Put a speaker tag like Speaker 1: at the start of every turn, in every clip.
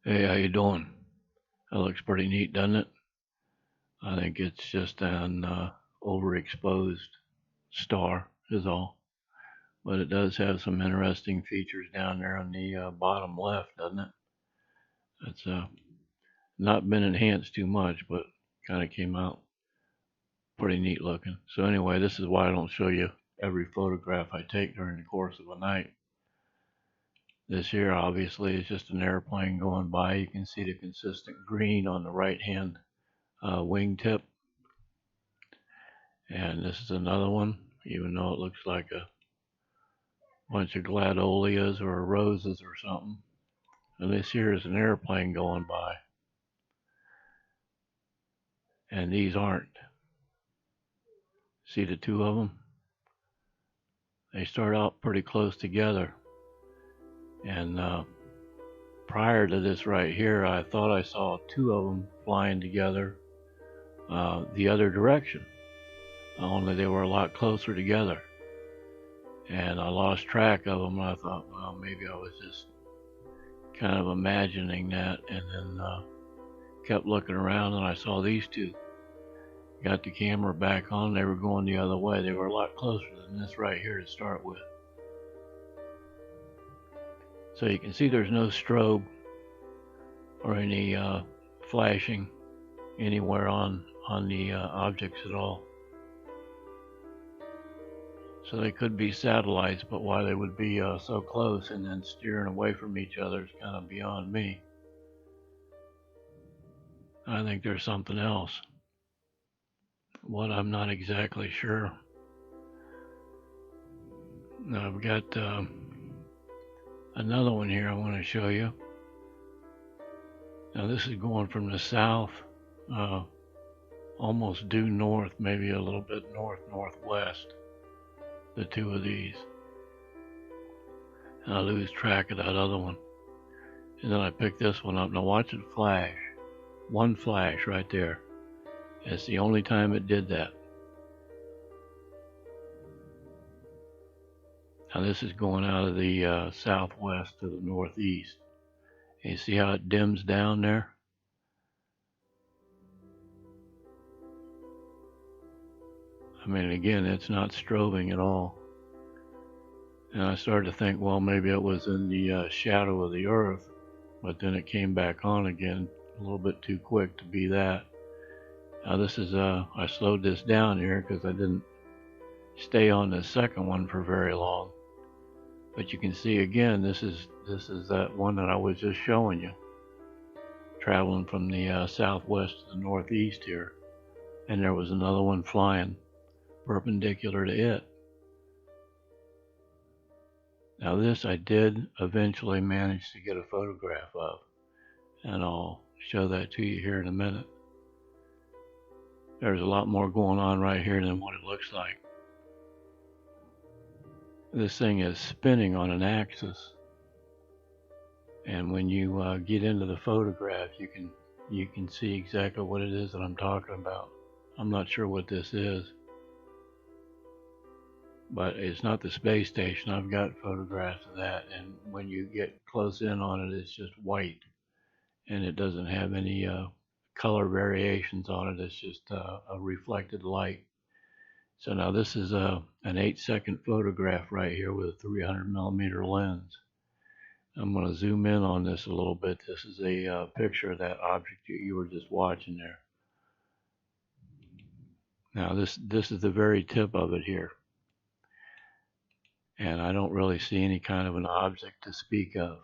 Speaker 1: Hey, how you doing? That looks pretty neat, doesn't it? I think it's just an overexposed star is all. But it does have some interesting features down there on the bottom left, doesn't it? It's not been enhanced too much, but kind of came out pretty neat looking. So anyway, this is why I don't show you every photograph I take during the course of a night. This here obviously is just an airplane going by. You can see the consistent green on the right hand wingtip. And this is another one, even though it looks like a bunch of gladolias or roses or something. And this here is an airplane going by. And these aren't. See the two of them? They start out pretty close together. And prior to this right here, I thought I saw two of them flying together the other direction. Only they were a lot closer together. And I lost track of them. And I thought, well, maybe I was just kind of imagining that. And then kept looking around and I saw these two. Got the camera back on, they were going the other way. They were a lot closer than this right here to start with. So you can see there's no strobe or any flashing anywhere on the objects at all. So they could be satellites, but why they would be so close and then steering away from each other is kind of beyond me. I think there's something else. What, I'm not exactly sure. Now I've got another one here I want to show you. Now this is going from the south, almost due north, maybe a little bit northwest. The two of these. And I lose track of that other one. And then I pick this one up. Now watch it flash. One flash right there. It's the only time it did that. Now this is going out of the southwest to the northeast. And you see how it dims down there? I mean, again, it's not strobing at all. And I started to think, well, maybe it was in the shadow of the earth, but then it came back on again a little bit too quick to be that. Now this is, I slowed this down here because I didn't stay on the second one for very long. But you can see again, this is that one that I was just showing you, traveling from the southwest to the northeast here. And there was another one flying perpendicular to it. Now this I did eventually manage to get a photograph of, and I'll show that to you here in a minute. There's a lot more going on right here than what it looks like. This thing is spinning on an axis, and when you get into the photograph, you can see exactly what it is that I'm talking about. I'm not sure what this is, but it's not the space station. I've got photographs of that, and when you get close in on it, it's just white, and it doesn't have any color variations on it. It's just a reflected light. So now this is an 8-second photograph right here with a 300 millimeter lens. I'm going to zoom in on this a little bit. This is a picture of that object you were just watching there. Now this is the very tip of it here. And I don't really see any kind of an object to speak of.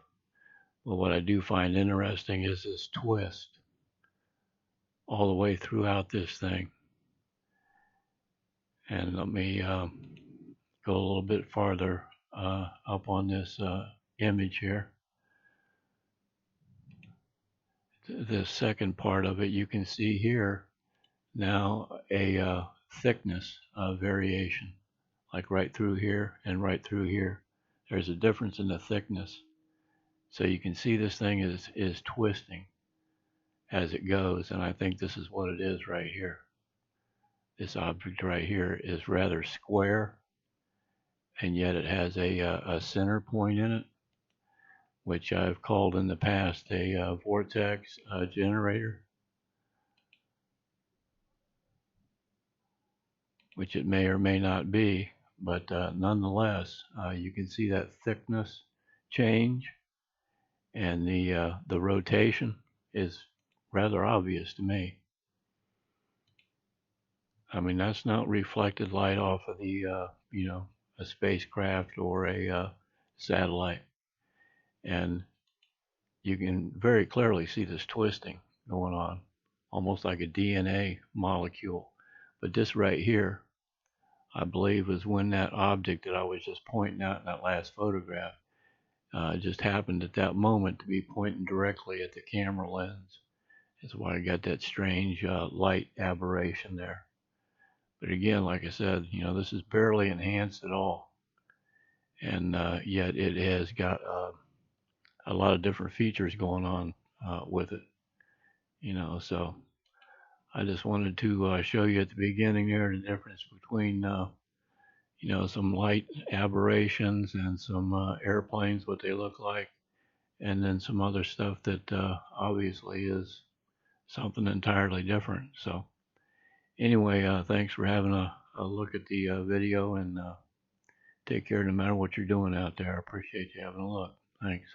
Speaker 1: But what I do find interesting is this twist all the way throughout this thing. And let me go a little bit farther up on this image here. The second part of it, you can see here now a thickness variation, like right through here and right through here. There's a difference in the thickness. So you can see this thing is twisting as it goes, and I think this is what it is right here. This object right here is rather square, and yet it has a center point in it. which I've called in the past a vortex generator, which it may or may not be, but nonetheless, you can see that thickness change, and the rotation is rather obvious to me. I mean, that's not reflected light off of the a spacecraft or a satellite, and you can very clearly see this twisting going on, almost like a DNA molecule. But this right here, I believe, is when that object that I was just pointing out in that last photograph just happened at that moment to be pointing directly at the camera lens. That's why I got that strange light aberration there. But again, like I said, this is barely enhanced at all, and yet it has got a lot of different features going on with it. So I just wanted to show you at the beginning there the difference between some light aberrations and some airplanes, what they look like, and then some other stuff that obviously is something entirely different. So anyway, thanks for having a look at the video, and take care no matter what you're doing out there. I appreciate you having a look. Thanks.